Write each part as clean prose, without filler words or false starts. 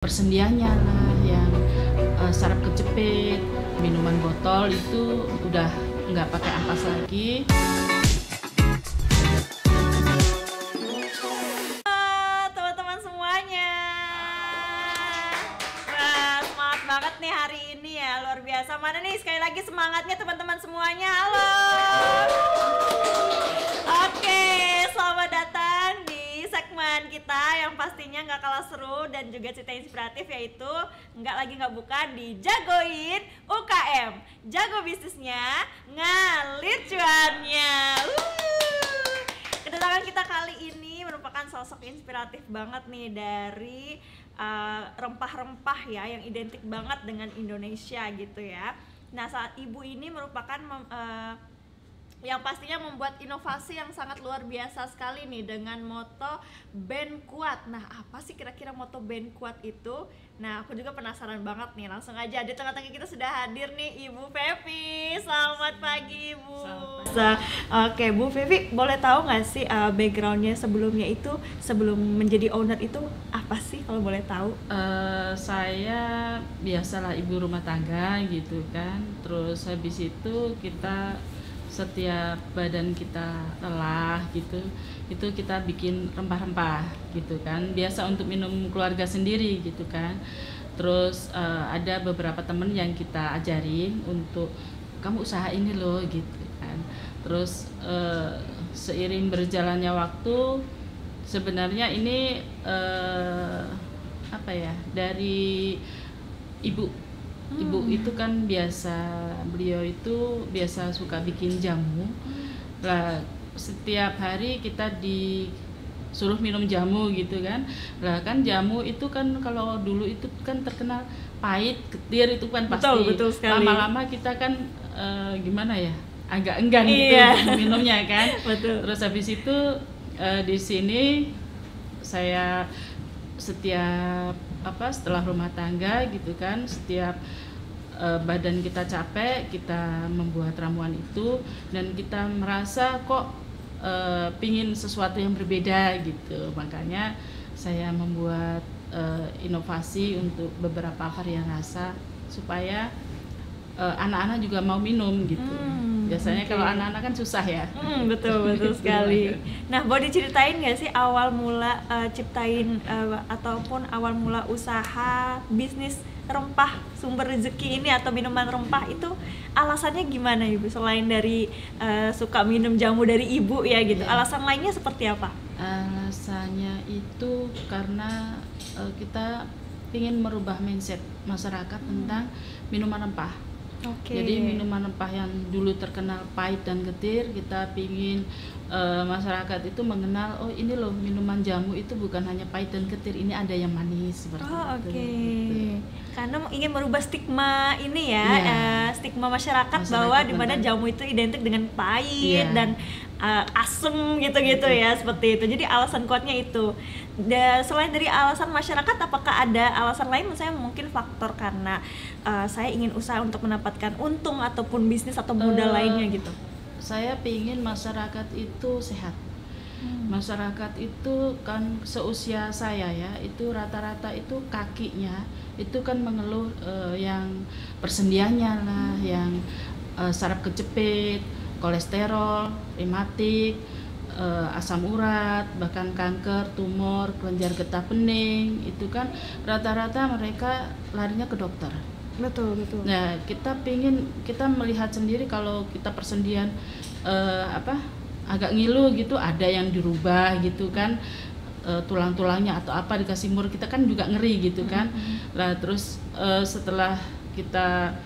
Persendiannya lah yang sarap kejepit, minuman botol itu udah nggak pakai ampas lagi. Teman-teman semuanya, wah semangat banget nih hari ini ya, luar biasa. Mana nih sekali lagi semangatnya teman-teman semuanya, halo. Oke, selamat datang di segmen kita yang pastinya nggak kalah seru dan juga cerita inspiratif, yaitu nggak bukan di Jagoin UKM, jago bisnisnya, ngalir cuannya. Kedatangan kita kali ini merupakan sosok inspiratif banget nih dari rempah-rempah ya yang identik banget dengan Indonesia gitu ya. Nah, saat ibu ini merupakan yang pastinya membuat inovasi yang sangat luar biasa sekali nih dengan moto band kuat. Nah, apa sih kira-kira moto band kuat itu? Nah, aku juga penasaran banget nih. Langsung aja, di tengah-tengah kita sudah hadir nih Ibu Fevi. Selamat pagi, Ibu. Oke, Bu Fevi, boleh tahu nggak sih backgroundnya sebelumnya itu, sebelum menjadi owner itu apa sih kalau boleh tahu? Saya biasalah ibu rumah tangga gitu kan. Terus habis itu kita setiap badan kita lelah gitu, itu kita bikin rempah-rempah gitu kan, biasa untuk minum keluarga sendiri gitu kan. Terus ada beberapa temen yang kita ajarin untuk kamu usaha ini loh gitu kan. Terus seiring berjalannya waktu, sebenarnya ini apa ya, dari ibu itu kan beliau itu biasa suka bikin jamu lah, setiap hari kita disuruh minum jamu gitu kan. Lah kan jamu itu kan kalau dulu itu kan terkenal pahit, getir, itu kan pasti. Betul sekali. Lama-lama kita kan gimana ya, agak enggan gitu minumnya kan. Betul. Terus habis itu di sini saya setelah rumah tangga gitu kan, setiap badan kita capek, kita membuat ramuan itu dan kita merasa kok pingin sesuatu yang berbeda gitu. Makanya saya membuat inovasi untuk beberapa varian rasa supaya anak-anak juga mau minum gitu. Biasanya kalau anak-anak kan susah ya. Betul sekali. Nah, boleh diceritain nggak sih awal mula ciptain ataupun awal mula usaha bisnis rempah sumber rezeki ini atau minuman rempah itu alasannya gimana, Ibu? Selain dari suka minum jamu dari Ibu ya gitu, alasan lainnya seperti apa? Alasannya itu karena kita ingin merubah mindset masyarakat tentang minuman rempah. Jadi minuman rempah yang dulu terkenal pahit dan getir, kita pingin masyarakat itu mengenal, oh ini loh minuman jamu itu bukan hanya pahit dan getir, ini ada yang manis seperti itu. Gitu. Karena ingin merubah stigma ini ya, stigma masyarakat bahwa dimana jamu itu identik dengan pahit dan asem gitu-gitu ya, seperti itu. Jadi alasan kuatnya itu. Selain dari alasan masyarakat, apakah ada alasan lain? Misalnya mungkin faktor karena saya ingin usaha untuk mendapatkan untung ataupun bisnis atau modal lainnya gitu. Saya pingin masyarakat itu sehat. Masyarakat itu kan seusia saya ya, itu rata-rata itu kakinya itu kan mengeluh yang persendiannya lah, yang saraf kejepit, kolesterol, rematik, asam urat, bahkan kanker, tumor, kelenjar getah bening, itu kan rata-rata mereka larinya ke dokter. Betul. Nah, kita melihat sendiri kalau kita persendian agak ngilu gitu, ada yang dirubah gitu kan, tulang-tulangnya atau apa dikasih mur, kita kan juga ngeri gitu kan. Lah terus setelah kita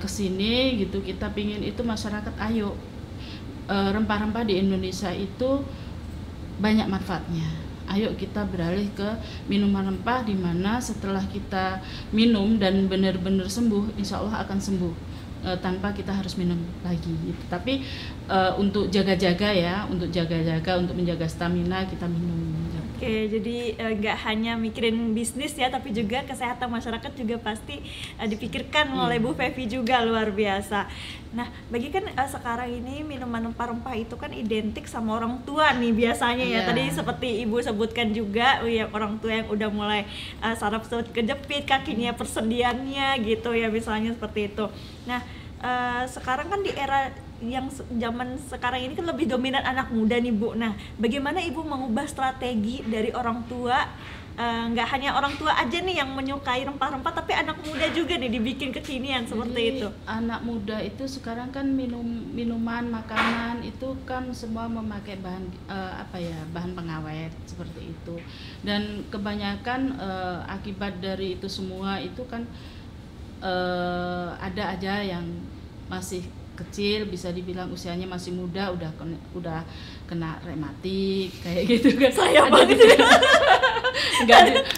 kesini gitu, kita pingin itu masyarakat ayo, rempah-rempah di Indonesia itu banyak manfaatnya. Ayo kita beralih ke minuman rempah, di mana setelah kita minum dan benar-benar sembuh, insya Allah akan sembuh tanpa kita harus minum lagi gitu. Tapi untuk jaga-jaga ya, untuk menjaga stamina kita minum. Oke, jadi nggak hanya mikirin bisnis ya, tapi juga kesehatan masyarakat juga pasti dipikirkan oleh Bu Fevi juga, luar biasa. Nah, bagi kan sekarang ini minuman rempah-rempah itu kan identik sama orang tua nih biasanya ya. Tadi seperti Ibu sebutkan juga, ya orang tua yang udah mulai saraf kejepit, kakinya persendiannya gitu ya, misalnya seperti itu. Nah, sekarang kan di era yang zaman sekarang ini kan lebih dominan anak muda nih Bu. Nah, bagaimana Ibu mengubah strategi dari orang tua, nggak hanya orang tua aja nih yang menyukai rempah-rempah, tapi anak muda juga nih dibikin kekinian seperti itu. Anak muda itu sekarang kan minuman, makanan itu kan semua memakai bahan bahan pengawet seperti itu. Dan kebanyakan akibat dari itu semua itu kan ada aja yang masih kecil, bisa dibilang usianya masih muda udah kena rematik kayak gitu kan. Saya banget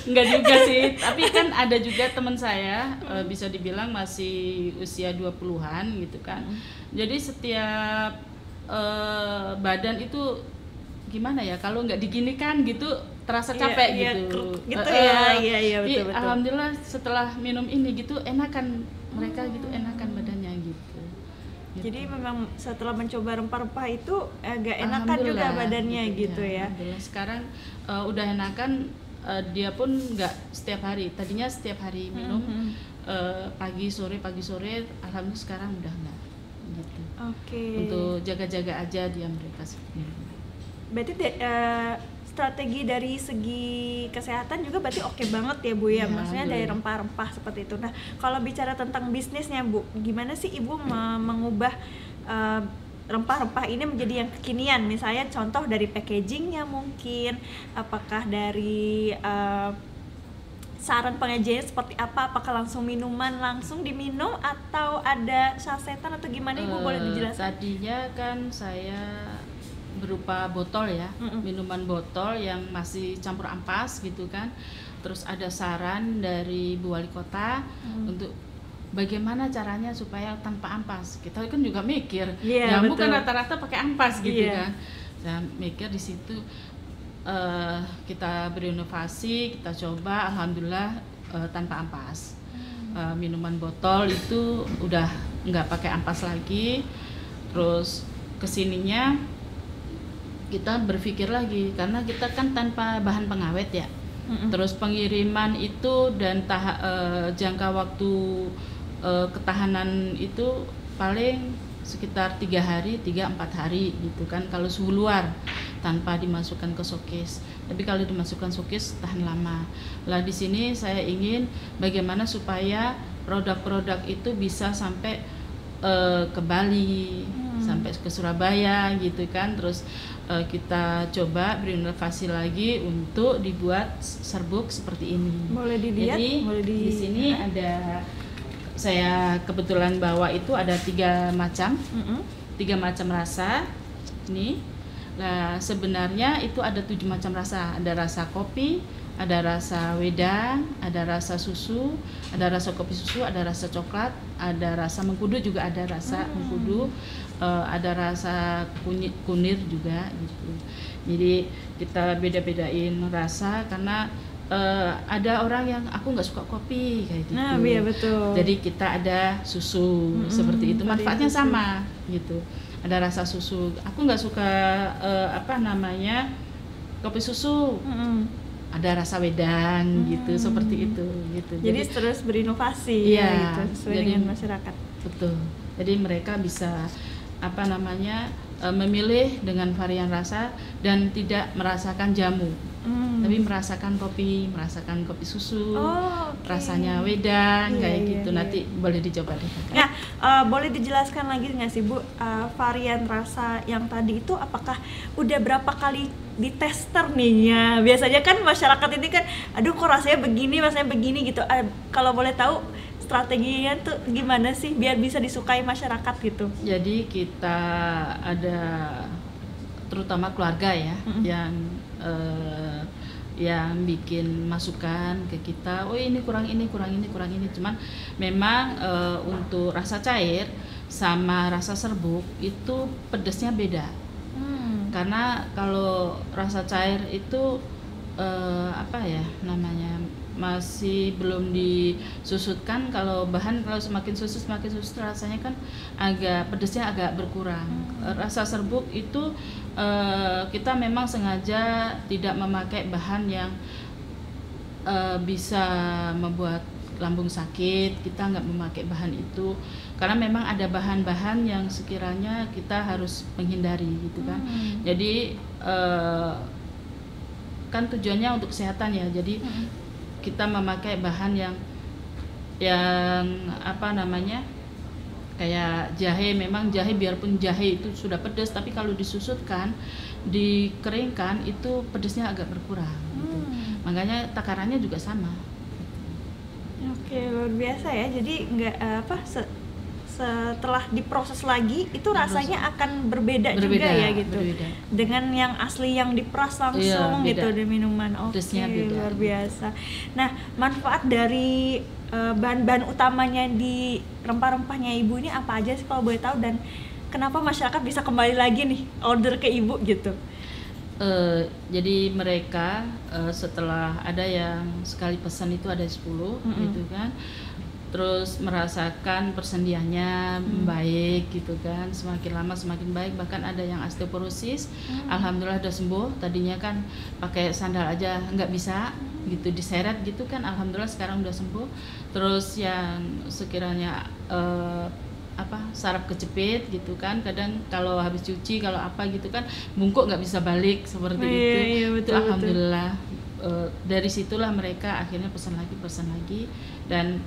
enggak juga sih, tapi kan ada juga teman saya bisa dibilang masih usia 20-an gitu kan. Jadi setiap badan itu gimana ya, kalau nggak diginikan gitu terasa capek gitu. Iya betul. Alhamdulillah setelah minum ini gitu enakan mereka gitu, enakan badannya gitu. Jadi memang setelah mencoba rempah-rempah itu agak enakan juga badannya gitu ya. Alhamdulillah sekarang udah enakan, dia pun nggak setiap hari. Tadinya setiap hari minum pagi sore, alhamdulillah sekarang udah enggak gitu. Oke. Untuk jaga-jaga aja dia mereka sebenarnya. Berarti strategi dari segi kesehatan juga berarti oke banget ya Bu ya, maksudnya dari rempah-rempah seperti itu. Nah, kalau bicara tentang bisnisnya Bu, gimana sih Ibu mengubah rempah-rempah ini menjadi yang kekinian? Misalnya contoh dari packagingnya mungkin, apakah dari saran penyajiannya seperti apa? Apakah langsung minuman langsung diminum atau ada sasetan atau gimana Ibu boleh dijelaskan? Tadinya kan saya berupa botol ya, minuman botol yang masih campur ampas gitu kan. Terus ada saran dari Bu Wali Kota untuk bagaimana caranya supaya tanpa ampas. Kita kan juga mikir, jamu kan rata-rata pakai ampas gitu kan. Saya mikir di situ kita berinovasi, kita coba, alhamdulillah tanpa ampas. Minuman botol itu udah nggak pakai ampas lagi. Terus kesininya kita berpikir lagi, karena kita kan tanpa bahan pengawet ya. Terus pengiriman itu dan jangka waktu ketahanan itu paling sekitar 3-4 hari gitu kan kalau suhu luar, tanpa dimasukkan ke showcase. Tapi kalau dimasukkan showcase tahan lama. Lah di sini saya ingin bagaimana supaya produk-produk itu bisa sampai ke Bali, sampai ke Surabaya gitu kan. Terus kita coba berinovasi lagi untuk dibuat serbuk seperti ini. Boleh dilihat? Jadi di sini ada, saya kebetulan bawa itu ada 3 macam, 3 macam rasa. Nih, nah sebenarnya itu ada 7 macam rasa. Ada rasa kopi, ada rasa wedang, ada rasa susu, ada rasa kopi susu, ada rasa coklat, ada rasa mengkudu juga, ada rasa mengkudu, ada rasa kunir juga gitu. Jadi kita beda-bedain rasa karena ada orang yang aku nggak suka kopi kayak gitu. Nah, iya betul. Jadi kita ada susu seperti itu, manfaatnya sama gitu. Ada rasa susu. Aku nggak suka kopi susu. Ada rasa wedang gitu, seperti itu gitu. Jadi terus berinovasi ya, gitu, sesuai dengan masyarakat. Betul. Jadi mereka bisa memilih dengan varian rasa dan tidak merasakan jamu. Tapi merasakan kopi susu, rasanya wedang kayak gitu. Nanti boleh dicoba deh. Nah, boleh dijelaskan lagi nggak sih Bu, varian rasa yang tadi itu apakah udah berapa kali ditester nih ya? Biasanya kan masyarakat ini kan, aduh kok rasanya begini gitu. Kalau boleh tahu strateginya tuh gimana sih biar bisa disukai masyarakat gitu? Jadi kita ada terutama keluarga ya yang bikin masukan ke kita, oh ini kurang ini. Cuman memang untuk rasa cair sama rasa serbuk itu pedesnya beda. Karena kalau rasa cair itu apa ya namanya, masih belum disusutkan. Kalau semakin susut rasanya kan agak pedesnya agak berkurang. Rasa serbuk itu kita memang sengaja tidak memakai bahan yang bisa membuat lambung sakit. Kita nggak memakai bahan itu karena memang ada bahan-bahan yang sekiranya kita harus menghindari gitu kan. Jadi kan tujuannya untuk kesehatan ya, jadi kita memakai bahan yang apa namanya, kayak jahe. Memang jahe, biarpun jahe itu sudah pedas, tapi kalau disusutkan, dikeringkan, itu pedasnya agak berkurang gitu. Makanya takarannya juga sama. Oke, luar biasa ya. Jadi nggak setelah diproses lagi itu rasanya akan berbeda juga ya gitu. Berbeda. Dengan yang asli yang diperas langsung gitu di minuman. Oke, luar biasa. Nah, manfaat dari bahan-bahan utamanya di rempah-rempahnya Ibu ini apa aja sih kalau boleh tahu, dan kenapa masyarakat bisa kembali lagi nih order ke Ibu gitu? Jadi mereka setelah ada yang sekali pesan itu ada 10 gitu kan, terus merasakan persendiannya baik gitu kan, semakin lama semakin baik. Bahkan ada yang osteoporosis, alhamdulillah udah sembuh. Tadinya kan pakai sandal aja nggak bisa gitu, diseret gitu kan, alhamdulillah sekarang udah sembuh. Terus yang sekiranya saraf kejepit gitu kan, kadang kalau habis cuci kalau apa gitu kan, bungkuk nggak bisa balik seperti itu. Iya, betul, itu alhamdulillah. Dari situlah mereka akhirnya pesan lagi, dan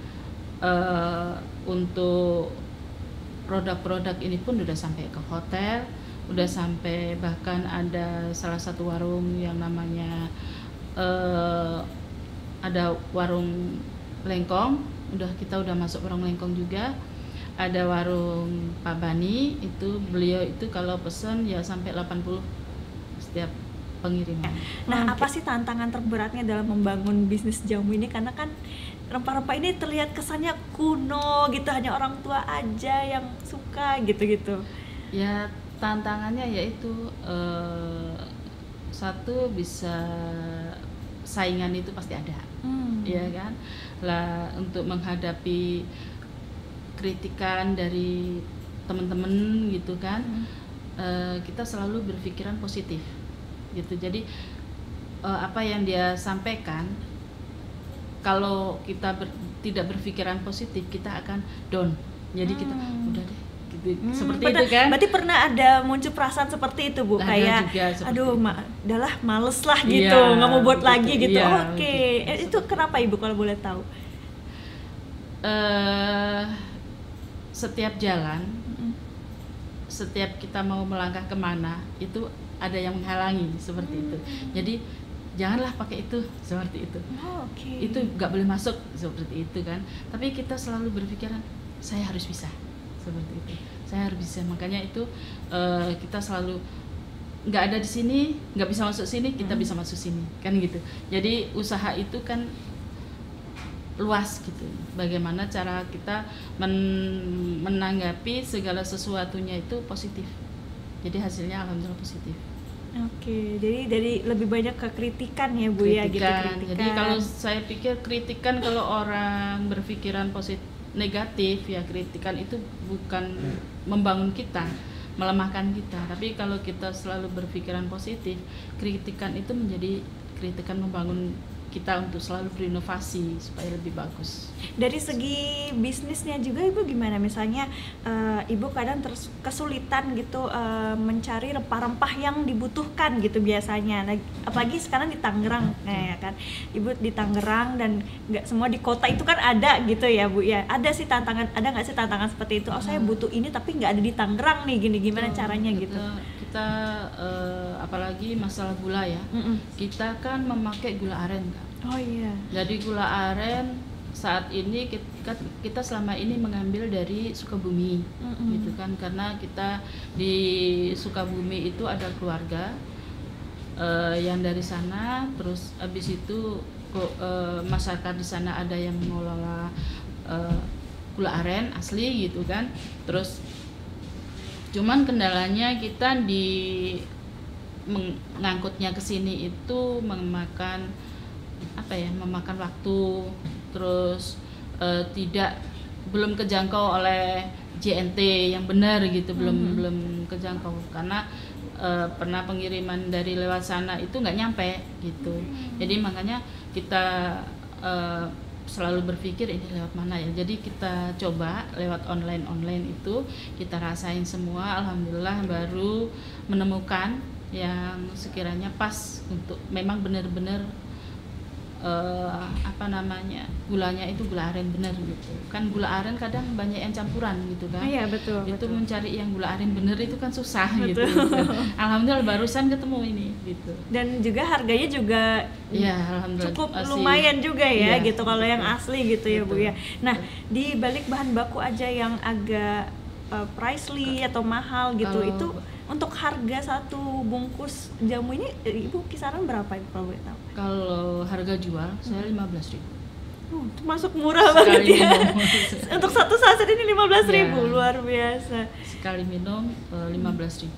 untuk produk-produk ini pun udah sampai ke hotel, udah sampai, bahkan ada salah satu warung yang namanya ada warung lengkong, kita udah masuk warung lengkong juga. Ada warung Pak Bani, itu beliau itu kalau pesan ya sampai 80 setiap pengiriman. Nah, apa sih tantangan terberatnya dalam membangun bisnis jamu ini? Karena kan rempah-rempah ini terlihat kesannya kuno gitu, hanya orang tua aja yang suka gitu-gitu. Ya, tantangannya yaitu satu, bisa saingan itu pasti ada, ya kan. Lah, untuk menghadapi kritikan dari teman-teman gitu kan, kita selalu berpikiran positif gitu. Jadi apa yang dia sampaikan, kalau kita tidak berpikiran positif, kita akan down. Jadi kita udah deh gitu, seperti itu kan. Berarti pernah ada muncul perasaan seperti itu, Bu? Kayak aduh, udahlah males lah gitu, nggak mau buat lagi gitu. Oke. Itu kenapa Ibu kalau boleh tahu? Setiap jalan, setiap kita mau melangkah kemana, itu ada yang menghalangi seperti itu. Jadi janganlah pakai itu, seperti itu. Itu nggak boleh masuk, seperti itu kan. Tapi kita selalu berpikiran, saya harus bisa, seperti itu. Saya harus bisa. Makanya itu kita selalu, nggak ada di sini, nggak bisa masuk sini, kita bisa masuk sini, kan gitu. Jadi usaha itu kan luas gitu. Bagaimana cara kita menanggapi segala sesuatunya itu positif. Jadi hasilnya alhamdulillah positif. Oke, jadi dari lebih banyak ke kritikan ya Bu, ya gitu. Jadi kalau saya pikir kritikan, kalau orang berpikiran negatif ya, kritikan itu bukan membangun kita, melemahkan kita. Tapi kalau kita selalu berpikiran positif, kritikan itu menjadi kritikan membangun kita untuk selalu berinovasi supaya lebih bagus. Dari segi bisnisnya juga Ibu gimana? Misalnya Ibu kadang kesulitan gitu mencari rempah-rempah yang dibutuhkan gitu biasanya. Nah, apalagi sekarang di Tangerang, ya kan. Ibu di Tangerang dan nggak semua di kota itu kan ada gitu ya Bu ya. Ada nggak sih tantangan seperti itu? Oh, saya butuh ini tapi nggak ada di Tangerang nih, gimana caranya gitu? Kita apalagi masalah gula ya, kita kan memakai gula aren kan. Oh iya. Jadi gula aren saat ini kita selama ini mengambil dari Sukabumi, gitu kan, karena kita di Sukabumi itu ada keluarga yang dari sana. Terus habis itu masyarakat di sana ada yang mengelola gula aren asli gitu kan. Terus cuman kendalanya kita di mengangkutnya ke sini itu memakan memakan waktu, terus belum kejangkau oleh JNT yang benar gitu, belum kejangkau karena pernah pengiriman dari lewat sana itu nggak nyampe gitu. Jadi makanya kita selalu berpikir ini lewat mana ya, jadi kita coba lewat online itu, kita rasain semua, alhamdulillah baru menemukan yang sekiranya pas untuk memang benar-benar gulanya itu gula aren benar gitu kan. Gula aren kadang banyak yang campuran gitu kan. Iya betul. Itu betul. mencari yang gula aren benar itu kan susah betul. gitu. Alhamdulillah barusan ketemu ini gitu. Dan juga harganya juga ya alhamdulillah cukup lumayan juga ya, gitu kalau yang asli gitu ya Bu ya. Nah di balik bahan baku aja yang agak pricely atau mahal gitu, itu untuk harga satu bungkus jamu ini Ibu kisaran berapa Ibu kalau boleh tahu? Kalau harga jual saya 15.000. Itu masuk murah banget ya. Untuk satu saset ini 15.000, luar biasa. Sekali minum 15.000.